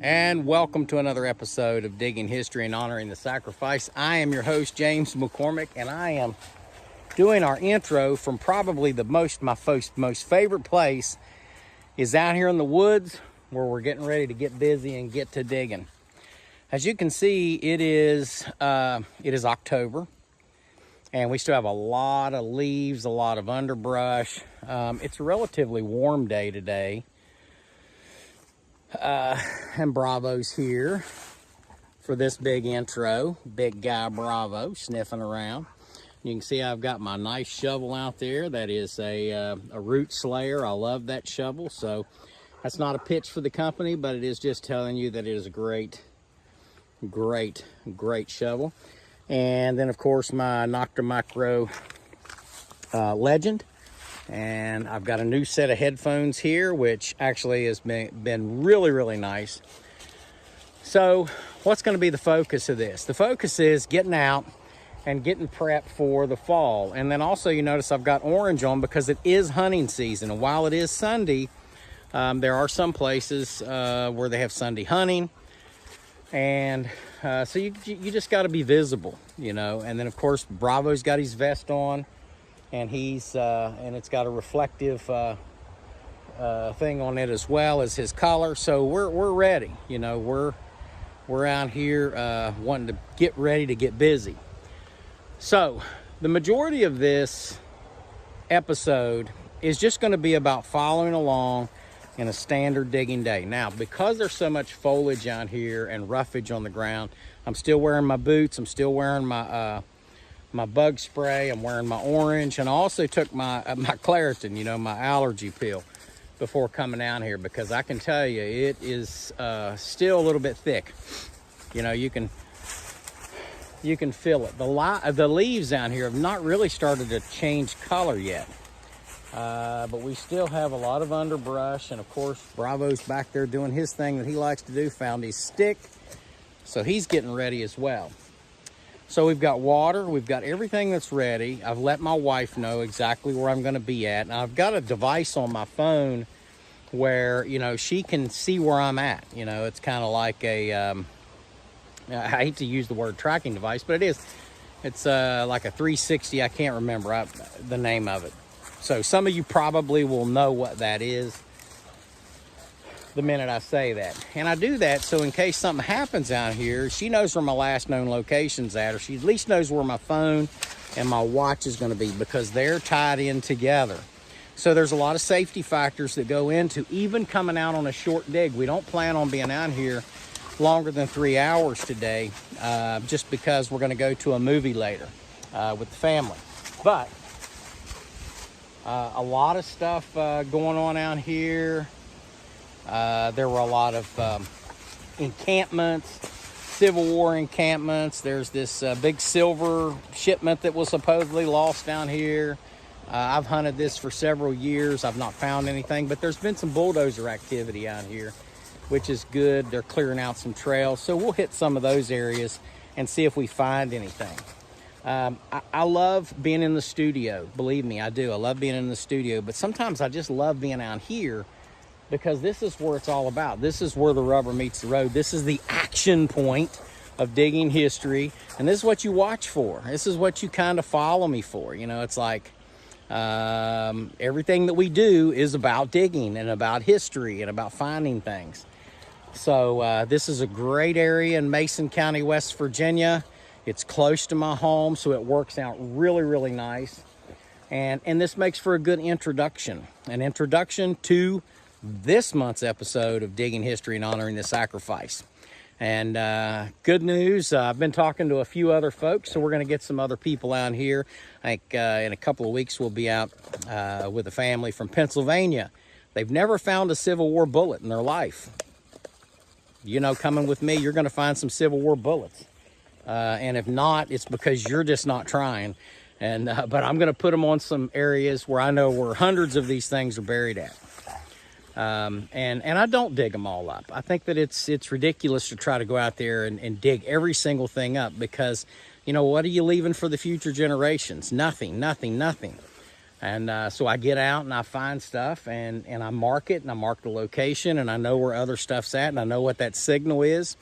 And welcome to another episode of Digging History and Honoring the Sacrifice. I am your host, James McCormick, and I am doing our intro from probably my most favorite place is out here in the woods where we're getting ready to get busy and get to digging. As you can see, it is October, and we still have a lot of leaves, a lot of underbrush. It's a relatively warm day today. And Bravo's here for this big intro. Big guy Bravo sniffing around. You can see I've got my nice shovel out there. That is a root slayer. I love that shovel. So that's not a pitch for the company, but it is just telling you that it is a great shovel. And then of course my Nocta Micro Legend. And I've got a new set of headphones here, which actually has been really nice. So what's going to be the focus of this? The focus is getting out and getting prepped for the fall. And then also you notice I've got orange on because it is hunting season. And while it is Sunday, there are some places where they have Sunday hunting. And so you just got to be visible, you know. And then of course Bravo's got his vest on. And and it's got a reflective thing on it as well as his collar. So we're ready. You know, we're out here wanting to get ready to get busy. So the majority of this episode is just going to be about following along in a standard digging day. Now, because there's so much foliage out here and roughage on the ground, I'm still wearing my boots. I'm still wearing my bug spray. I'm wearing my orange, and I also took my Claritin, you know, my allergy pill, before coming out here, because I can tell you it is still a little bit thick. You know, you can feel it. The leaves down here have not really started to change color yet, but we still have a lot of underbrush. And of course Bravo's back there doing his thing that he likes to do, found his stick, so he's getting ready as well. So we've got water, we've got everything that's ready. I've let my wife know exactly where I'm going to be at. And I've got a device on my phone where, you know, she can see where I'm at. You know, it's kind of like I hate to use the word tracking device, but it is. It's like a 360. I can't remember the name of it. So some of you probably will know what that is the minute I say that. And I do that so in case something happens out here, she knows where my last known location's at, or she at least knows where my phone and my watch is going to be, because they're tied in together. So there's a lot of safety factors that go into even coming out on a short dig. We don't plan on being out here longer than 3 hours today, just because we're going to go to a movie later with the family. But a lot of stuff going on out here. There were a lot of encampments, Civil War encampments. There's this big silver shipment that was supposedly lost down here. I've hunted this for several years. I've not found anything, but there's been some bulldozer activity out here, which is good. They're clearing out some trails. So we'll hit some of those areas and see if we find anything. I love being in the studio. Believe me, I do. I love being in the studio, but sometimes I just love being out here, because this is where it's all about. This is where the rubber meets the road. This is the action point of digging history. And this is what you watch for. This is what you kind of follow me for. You know, it's like everything that we do is about digging and about history and about finding things. So this is a great area in Mason County, West Virginia. It's close to my home, so it works out really nice. And this makes for a good introduction. An introduction to this month's episode of Digging History and Honoring the Sacrifice. And good news, I've been talking to a few other folks, so we're going to get some other people out here. I think in a couple of weeks we'll be out with a family from Pennsylvania. They've never found a Civil War bullet in their life. You know, coming with me, you're going to find some Civil War bullets. And if not, it's because you're just not trying. And but I'm going to put them on some areas where I know where hundreds of these things are buried at. And I don't dig them all up. I think that it's ridiculous to try to go out there and dig every single thing up, because, you know, what are you leaving for the future generations? Nothing. And so I get out and I find stuff, and I mark it, and I mark the location, and I know where other stuff's at, and I know what that signal is.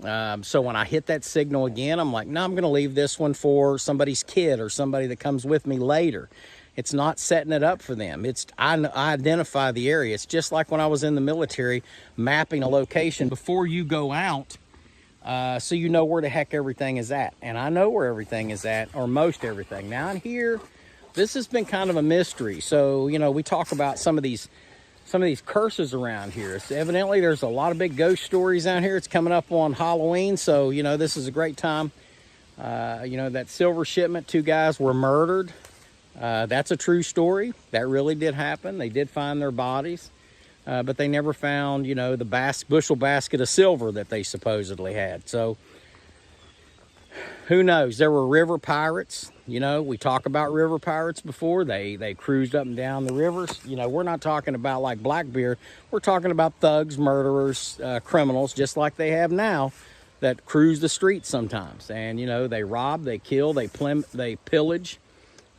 So when I hit that signal again, I'm like, no, I'm going to leave this one for somebody's kid or somebody that comes with me later. It's not setting it up for them. I identify the area. It's just like when I was in the military, mapping a location before you go out, so you know where the heck everything is at. And I know where everything is at, or most everything. Now in here, this has been kind of a mystery. So, you know, we talk about some of these curses around here. It's evidently there's a lot of big ghost stories out here. It's coming up on Halloween, so, you know, this is a great time. You know, that silver shipment, 2 guys were murdered. That's a true story. That really did happen. They did find their bodies, but they never found, you know, the bushel basket of silver that they supposedly had. So who knows? There were river pirates. You know, we talk about river pirates before. They cruised up and down the rivers. You know, we're not talking about like Blackbeard. We're talking about thugs, murderers, criminals, just like they have now, that cruise the streets sometimes. And, you know, they rob, they kill, they pillage,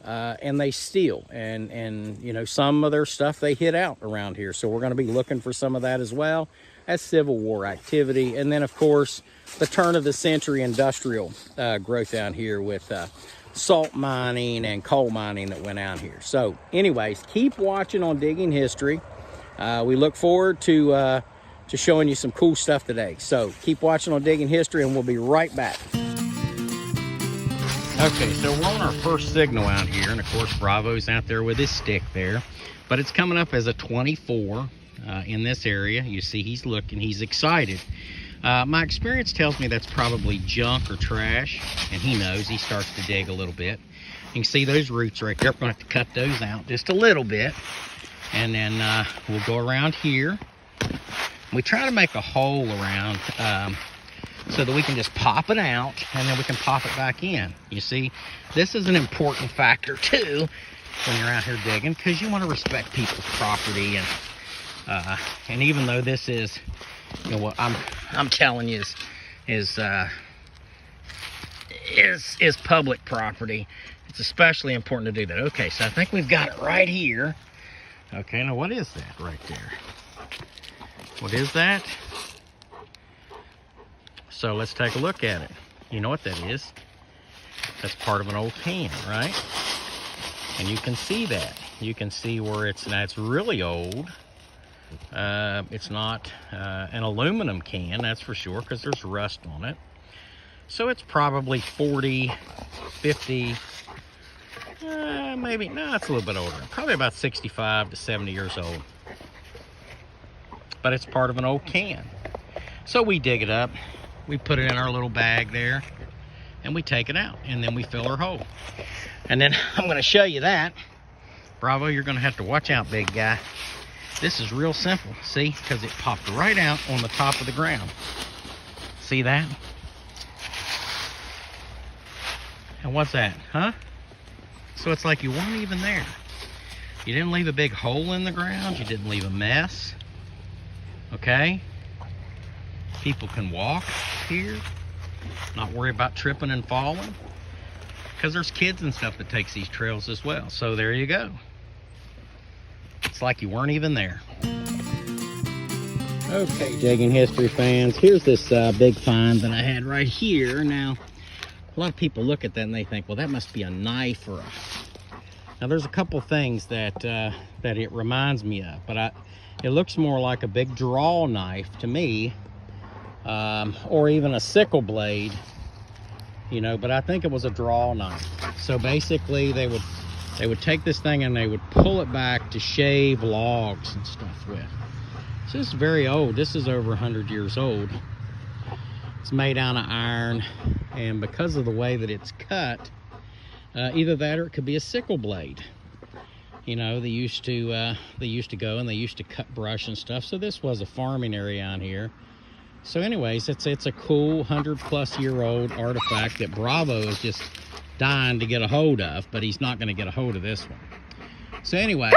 and they steal. And you know, some of their stuff they hid out around here. So we're going to be looking for some of that as well as Civil War activity. And then, of course, the turn of the century industrial growth down here with salt mining and coal mining that went out here. So anyways, keep watching on Digging History. We look forward to showing you some cool stuff today. So keep watching on Digging History, and we'll be right back. Okay, so we're on our first signal out here, and of course Bravo's out there with his stick there, but it's coming up as a 24 in this area. You see he's looking, he's excited. My experience tells me that's probably junk or trash, and he knows. He starts to dig a little bit. You can see those roots right there. I'm going to have to cut those out just a little bit, and then we'll go around here. We try to make a hole around so that we can just pop it out, and then we can pop it back in. You see, this is an important factor too when you're out here digging, because you want to respect people's property, and even though this is, you know, what I'm telling you is public property, it's especially important to do that. Okay, so I think we've got it right here. Okay, now what is that right there? What is that? So let's take a look at it. You know what that is? That's part of an old can, right? And you can see that. You can see where it's really old. It's not an aluminum can, that's for sure, because there's rust on it. So it's probably 40, 50, maybe, no, it's a little bit older. Probably about 65 to 70 years old. But it's part of an old can. So we dig it up, we put it in our little bag there, and we take it out, and then we fill our hole. And then I'm going to show you that. Bravo, you're going to have to watch out, big guy. This is real simple, see, because it popped right out on the top of the ground. See that? And what's that, huh? So it's like you weren't even there. You didn't leave a big hole in the ground. You didn't leave a mess. Okay? People can walk here, not worry about tripping and falling, because there's kids and stuff that takes these trails as well. So there you go. It's like you weren't even there. Okay, Digging History fans, here's this big find that I had right here. Now, a lot of people look at that and they think, well, that must be a knife or a... Now, there's a couple things that it reminds me of, but it looks more like a big draw knife to me, or even a sickle blade, you know, but I think it was a draw knife. So basically, they would take this thing and they would pull it back to shave logs and stuff with. So this is very old. This is over 100 years old. It's made out of iron, and because of the way that it's cut, either that or it could be a sickle blade. You know, they used to go and they used to cut brush and stuff. So this was a farming area on here. So anyways, it's a cool 100-plus-year-old artifact that Bravo is just dying to get a hold of, but he's not going to get a hold of this one. So anyway,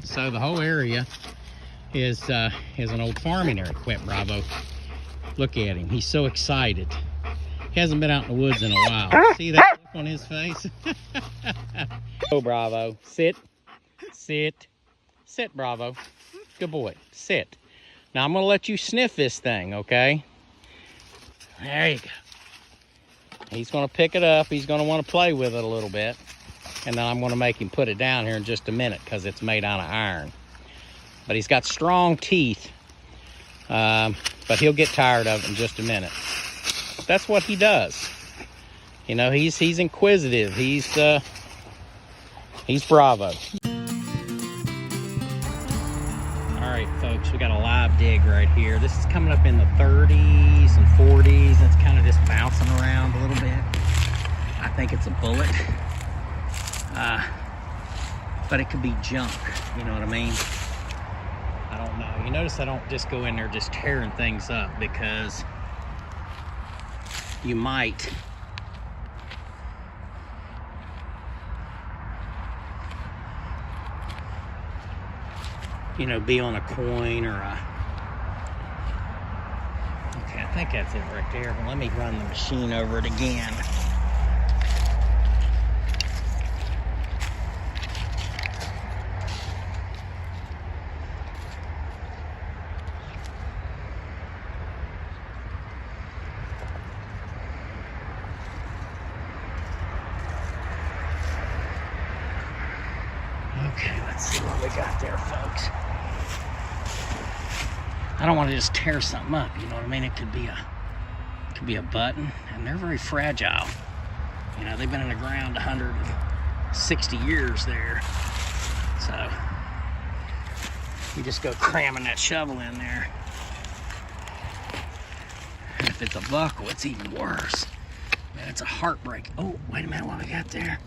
so the whole area is an old farming area. Quit, Bravo. Look at him. He's so excited. He hasn't been out in the woods in a while. See that look on his face? Oh, Bravo. Sit. Sit. Sit, Bravo. Good boy. Sit. Now I'm going to let you sniff this thing, okay? There you go. He's going to pick it up. He's going to want to play with it a little bit. And then I'm going to make him put it down here in just a minute because it's made out of iron. But he's got strong teeth. But he'll get tired of it in just a minute. That's what he does. You know, he's inquisitive. He's Bravo. All right, folks, we got a live dig right here. This is coming up in the 30s and 40s. It's kind of just bouncing around a little bit. I think it's a bullet. But it could be junk, you know what I mean? I don't know. You notice I don't just go in there just tearing things up because you might be on a coin or a... Okay, I think that's it right there, but let me run the machine over it again. Okay, let's see what we got there, folks. I don't want to just tear something up, you know what I mean? It could be a button, and they're very fragile. You know, they've been in the ground 160 years there. So you just go cramming that shovel in there. And if it's a buckle, it's even worse. Man, it's a heartbreak. Oh, wait a minute, what we got there?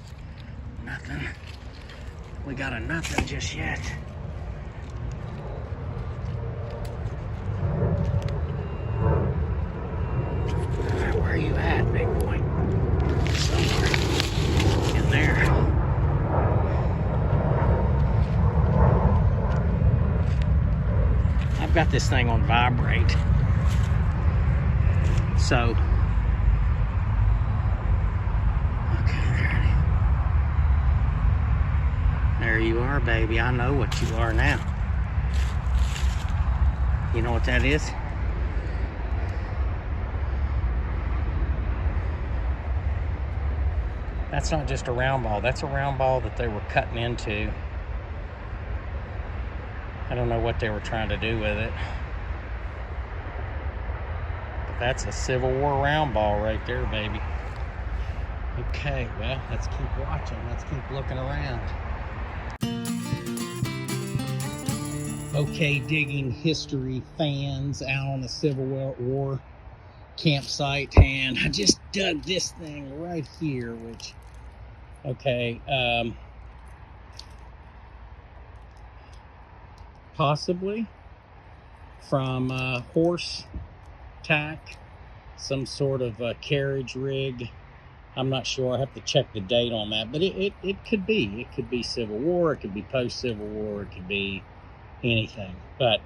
Nothing. We got a nothing just yet. Where are you at, big boy? Somewhere in there. I've got this thing on vibrate. So, there you are, baby. I know what you are now. You know what that is? That's not just a round ball. That's a round ball that they were cutting into. I don't know what they were trying to do with it. But that's a Civil War round ball right there, baby. Okay, well, let's keep watching. Let's keep looking around. Okay, digging history fans out on the Civil War campsite, and I just dug this thing right here, which, okay, possibly from horse tack, some sort of carriage rig. I'm not sure. I have to check the date on that, but it could be. It could be Civil War. It could be post-Civil War. It could be anything. But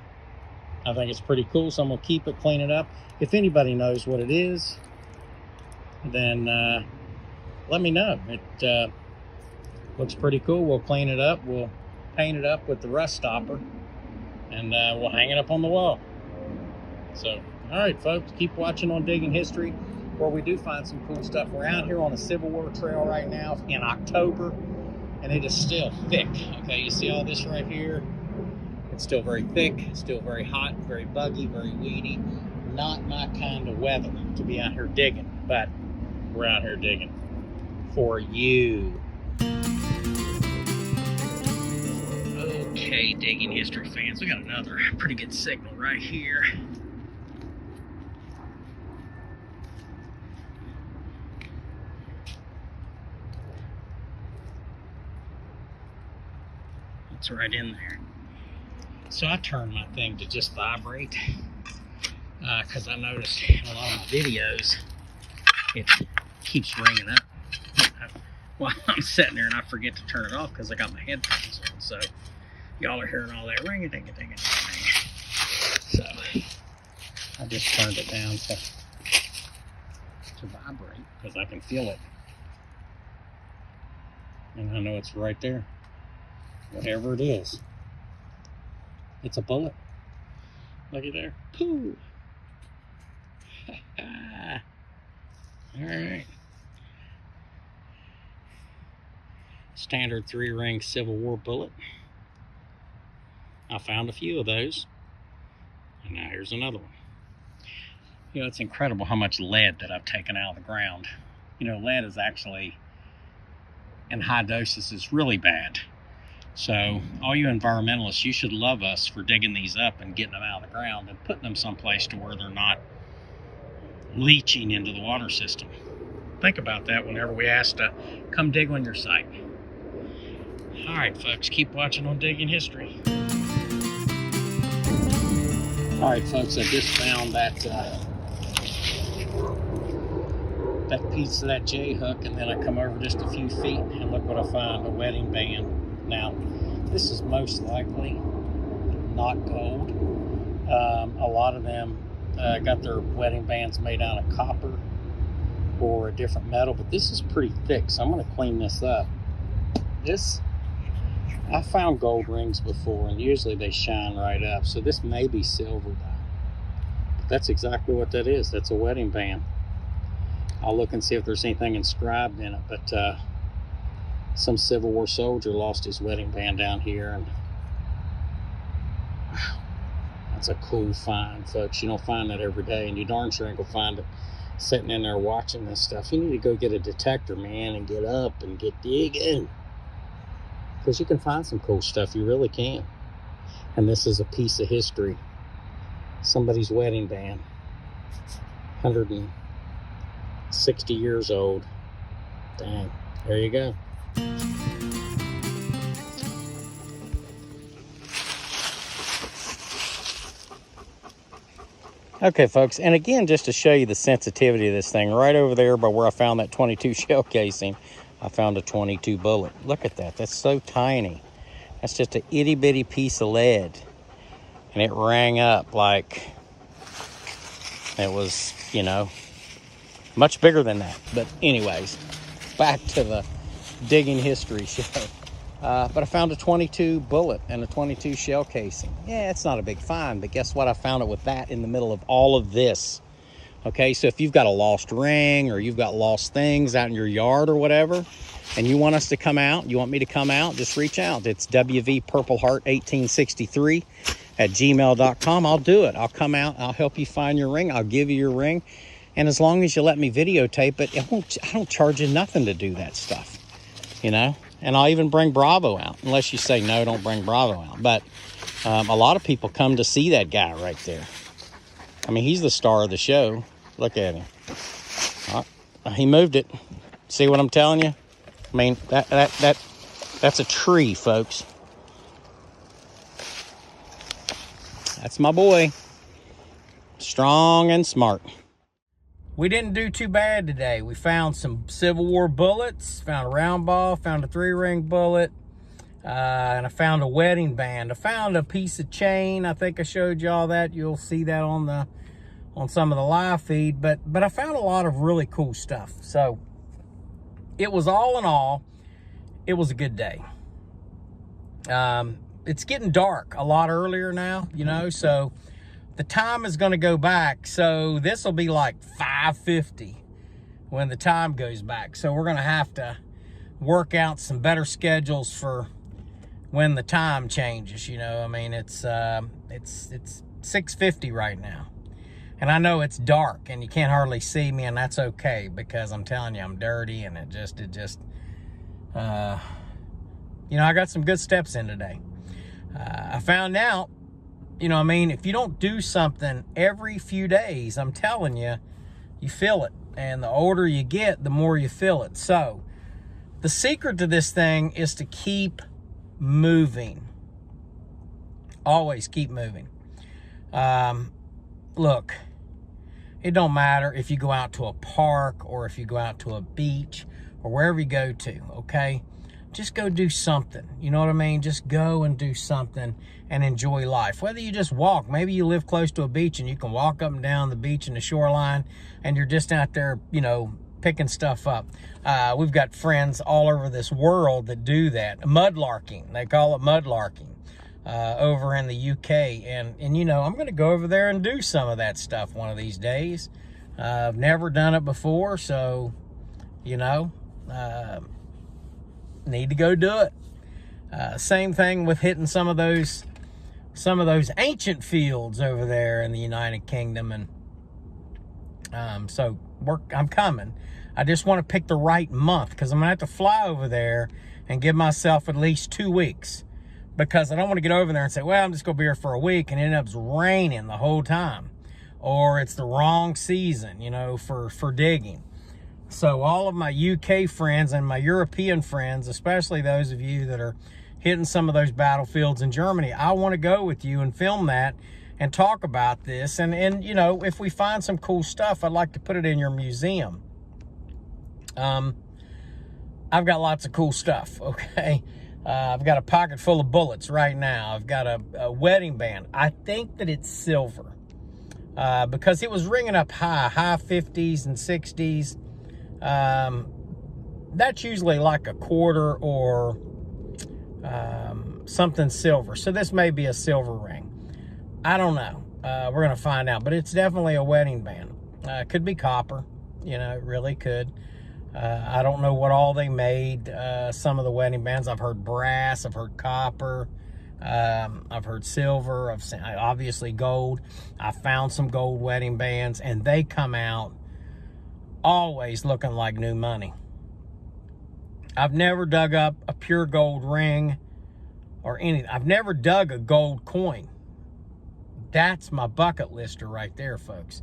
I think it's pretty cool, so I'm going to keep it, clean it up. If anybody knows what it is, then let me know. It looks pretty cool. We'll clean it up. We'll paint it up with the rust stopper, and we'll hang it up on the wall. So, all right, folks, keep watching on Digging History, where we do find some cool stuff. We're out here on the Civil War Trail right now in October, and it is still thick. Okay, you see all this right here? It's still very thick, still very hot, very buggy, very weedy. Not my kind of weather to be out here digging, but we're out here digging for you. Okay, Digging History fans, we got another pretty good signal right here. It's right in there. So I turned my thing to just vibrate because I noticed in a lot of my videos it keeps ringing up while I'm sitting there, and I forget to turn it off because I got my headphones on. So y'all are hearing all that ring a ding a ding a ding. So I just turned it down to vibrate because I can feel it, and I know it's right there. whatever it is. It's a bullet. Look at there. Pooh. All right. Standard 3-ring Civil War bullet. I found a few of those. And now here's another one. You know, it's incredible how much lead that I've taken out of the ground. You know, lead is actually, in high doses, is really bad. So all you environmentalists, you should love us for digging these up and getting them out of the ground and putting them someplace to where they're not leaching into the water system. Think about that whenever we ask to come dig on your site. All right, folks, keep watching on Digging History. All right, folks, I just found that piece of that J-hook, and then I come over just a few feet, and look what I find, a wedding band. Now, this is most likely not gold. A lot of them got their wedding bands made out of copper or a different metal, but this is pretty thick, so I'm going to clean this up. I found gold rings before, and usually they shine right up, so this may be silver. But that's exactly what that is. That's a wedding band. I'll look and see if there's anything inscribed in it, but some Civil War soldier lost his wedding band down here, and wow, that's a cool find, folks. You don't find that every day, and you darn sure ain't gonna find it sitting in there watching this stuff. You need to go get a detector, man, and get up and get digging, because you can find some cool stuff. You really can. And this is a piece of history. Somebody's wedding band, 160 years old. Dang, there you go. Okay, folks, and again, just to show you the sensitivity of this thing, right over there by where I found that 22 shell casing, I found a 22 bullet. Look at that. That's so tiny. That's just an itty-bitty piece of lead. And it rang up like it was, you know, much bigger than that. But anyways, back to the Digging History show. But I found a 22 bullet and a 22 shell casing. Yeah, it's not a big find, but guess what? I found it with that in the middle of all of this. Okay, so if you've got a lost ring or you've got lost things out in your yard or whatever, and you want us to come out, you want me to come out, just reach out. It's wvpurpleheart1863@gmail.com. I'll do it. I'll come out. I'll help you find your ring. I'll give you your ring. And as long as you let me videotape it, I don't charge you nothing to do that stuff, you know? And I'll even bring Bravo out, unless you say, no, don't bring Bravo out. But a lot of people come to see that guy right there. I mean, he's the star of the show. Look at him. He moved it. See what I'm telling you? I mean, that's a tree, folks. That's my boy. Strong and smart. We didn't do too bad today. We found some Civil War bullets, found a round ball, found a 3-ring bullet, and I found a wedding band. I found a piece of chain. I think I showed y'all that. You'll see that on some of the live feed. But I found a lot of really cool stuff. So it was all in all, it was a good day. It's getting dark a lot earlier now, you know, so the time is going to go back. So this will be like 5:50 when the time goes back. So we're going to have to work out some better schedules for when the time changes. You know, I mean, it's 6:50 right now, and I know it's dark and you can't hardly see me, and that's okay, because I'm telling you, I'm dirty, and it just you know, I got some good steps in today. I found out, you know, I mean, if you don't do something every few days, I'm telling you, you feel it. And the older you get, the more you feel it. So the secret to this thing is to keep moving. Always keep moving. Look, it don't matter if you go out to a park or if you go out to a beach or wherever you go to, okay? Just go do something. You know what I mean? Just go and do something and enjoy life. Whether you just walk, maybe you live close to a beach and you can walk up and down the beach and the shoreline, and you're just out there, you know, picking stuff up. We've got friends all over this world that do that. Mudlarking, they call it mudlarking, over in the UK. And you know, I'm going to go over there and do some of that stuff one of these days. I've never done it before, so, you know, need to go do it. Same thing with hitting some of those ancient fields over there in the United Kingdom. And so I'm coming. I just want to pick the right month, because I'm going to have to fly over there and give myself at least 2 weeks, because I don't want to get over there and say, well, I'm just going to be here for a week, and it ends up raining the whole time, or it's the wrong season, you know, for digging. So all of my UK friends and my European friends, especially those of you that are hitting some of those battlefields in Germany, I want to go with you and film that and talk about this. And you know, if we find some cool stuff, I'd like to put it in your museum. I've got lots of cool stuff, okay? I've got a pocket full of bullets right now. I've got a wedding band. I think that it's silver, because it was ringing up high 50s and 60s. That's usually like a quarter or something silver. So this may be a silver ring. I don't know. We're going to find out. But it's definitely a wedding band. Could be copper. You know, it really could. I don't know what all they made. Some of the wedding bands, I've heard brass, I've heard copper, I've heard silver, I've seen, obviously gold. I found some gold wedding bands, and they come out always looking like new money. I've never dug up a pure gold ring or anything. I've never dug a gold coin. That's my bucket lister right there, folks,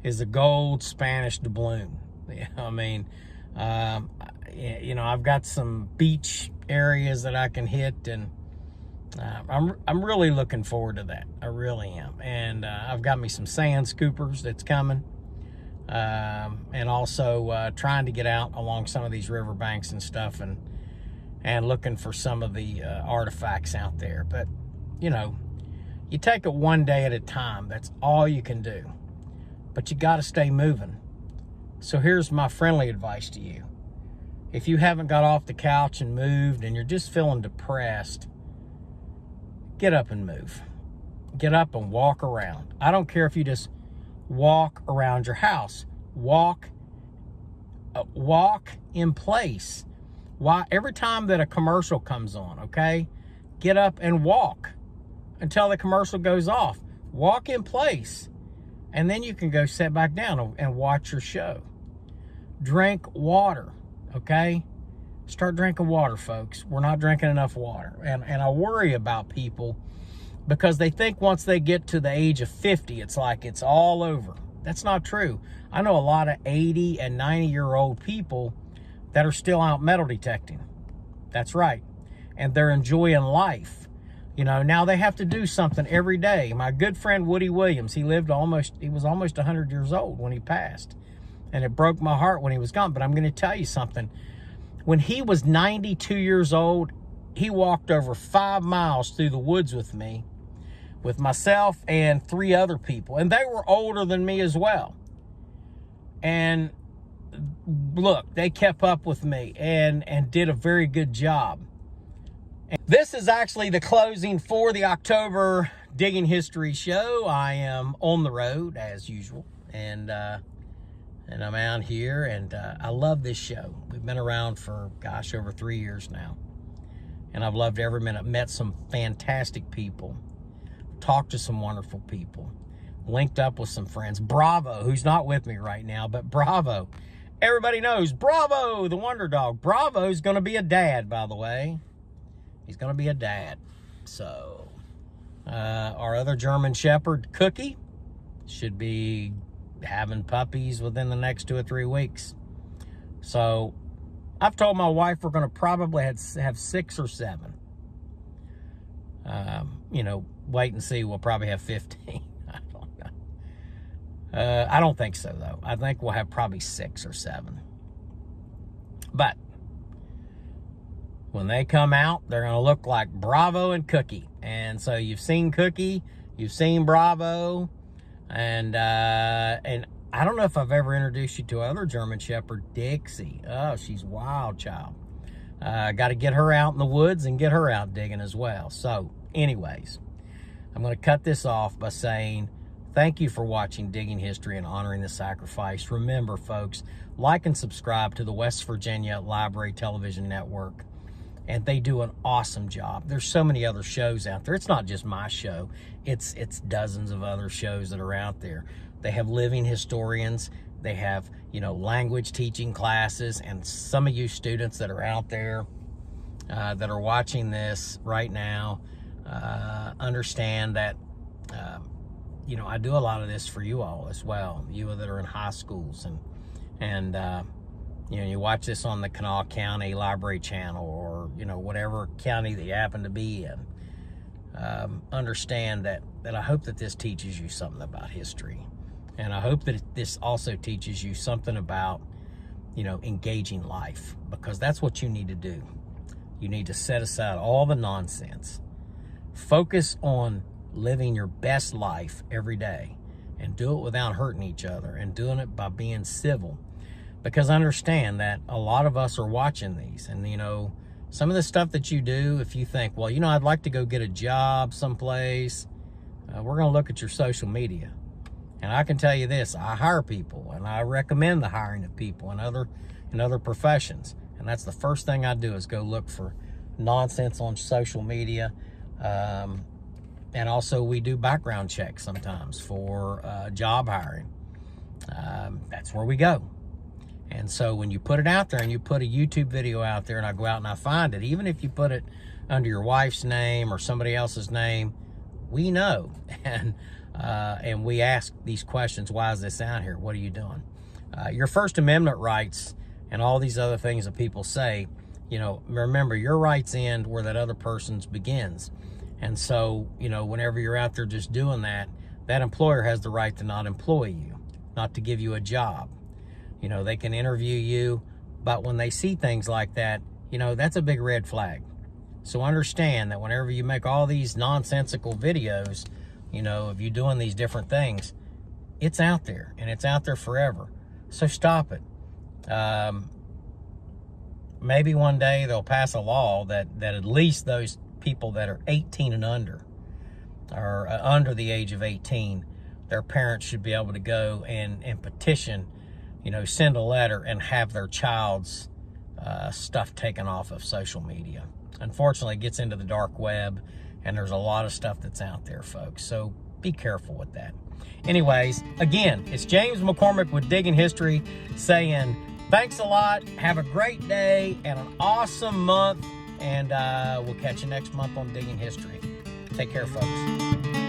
is a gold Spanish doubloon. Yeah, I mean, you know, I've got some beach areas that I can hit, and I'm really looking forward to that. I really am. And I've got me some sand scoopers that's coming. And also trying to get out along some of these riverbanks and stuff, and looking for some of the artifacts out there. But, you know, you take it one day at a time. That's all you can do. But you got to stay moving. So here's my friendly advice to you. If you haven't got off the couch and moved, and you're just feeling depressed, get up and move. Get up and walk around. I don't care if you just walk around your house. Walk in place. Why? Every time that a commercial comes on, okay, get up and walk until the commercial goes off. Walk in place, and then you can go sit back down and watch your show. Drink water, okay? Start drinking water, folks. We're not drinking enough water. And I worry about people because they think once they get to the age of 50, it's like it's all over. That's not true. I know a lot of 80 and 90-year-old people that are still out metal detecting. That's right. And they're enjoying life. You know, now they have to do something every day. My good friend Woody Williams, he was almost 100 years old when he passed. And it broke my heart when he was gone. But I'm going to tell you something. When he was 92 years old, he walked over 5 miles through the woods with me, with myself and 3 other people. And they were older than me as well. And look, they kept up with me and did a very good job. And this is actually the closing for the October Digging History show. I am on the road as usual, and I'm out here, and I love this show. We've been around for, gosh, over 3 years now, and I've loved every minute. Met some fantastic people, talked to some wonderful people, linked up with some friends. Bravo, who's not with me right now, but Bravo. Everybody knows Bravo, the Wonder Dog. Bravo's going to be a dad, by the way. He's going to be a dad. So, our other German Shepherd, Cookie, should be having puppies within the next 2 or 3 weeks. So, I've told my wife we're going to probably have 6 or 7. You know, wait and see. We'll probably have 15. I don't know. I don't think so, though. I think we'll have probably 6 or 7. But when they come out, they're going to look like Bravo and Cookie. And so you've seen Cookie, you've seen Bravo, and I don't know if I've ever introduced you to other German Shepherd, Dixie. Oh, she's wild, child. Got to get her out in the woods and get her out digging as well. So, anyways, I'm going to cut this off by saying thank you for watching Digging History and Honoring the Sacrifice. Remember, folks, like and subscribe to the West Virginia Library Television Network. And they do an awesome job. There's so many other shows out there. It's not just my show. It's dozens of other shows that are out there. They have living historians. They have, language teaching classes. And some of you students that are out there that are watching this right now understand that, I do a lot of this for you all as well. You that are in high schools and you watch this on the Kanawha County Library Channel or, whatever county that you happen to be in. Understand that I hope that this teaches you something about history. And I hope that this also teaches you something about, engaging life, because that's what you need to do. You need to set aside all the nonsense. Focus on living your best life every day and do it without hurting each other and doing it by being civil. Because understand that a lot of us are watching these, and some of the stuff that you do, if you think, well, I'd like to go get a job someplace, we're going to look at your social media. And I can tell you this, I hire people and I recommend the hiring of people in other professions. And that's the first thing I do is go look for nonsense on social media. And also we do background checks sometimes for job hiring. That's where we go. And so when you put it out there and you put a YouTube video out there and I go out and I find it, even if you put it under your wife's name or somebody else's name, we know. And we ask these questions. Why is this out here? What are you doing? Your First Amendment rights and all these other things that people say, remember your rights end where that other person's begins. And so, whenever you're out there just doing that, that employer has the right to not employ you, not to give you a job. They can interview you, but when they see things like that, that's a big red flag. So understand that whenever you make all these nonsensical videos, of you doing these different things, it's out there and it's out there forever. So stop it. Maybe one day they'll pass a law that at least those people that are 18 and under, or under the age of 18, their parents should be able to go and petition, send a letter and have their child's stuff taken off of social media. Unfortunately, it gets into the dark web, and there's a lot of stuff that's out there, folks. So be careful with that. Anyways, again, it's James McCormick with Digging History saying thanks a lot. Have a great day and an awesome month. And we'll catch you next month on Digging History. Take care, folks.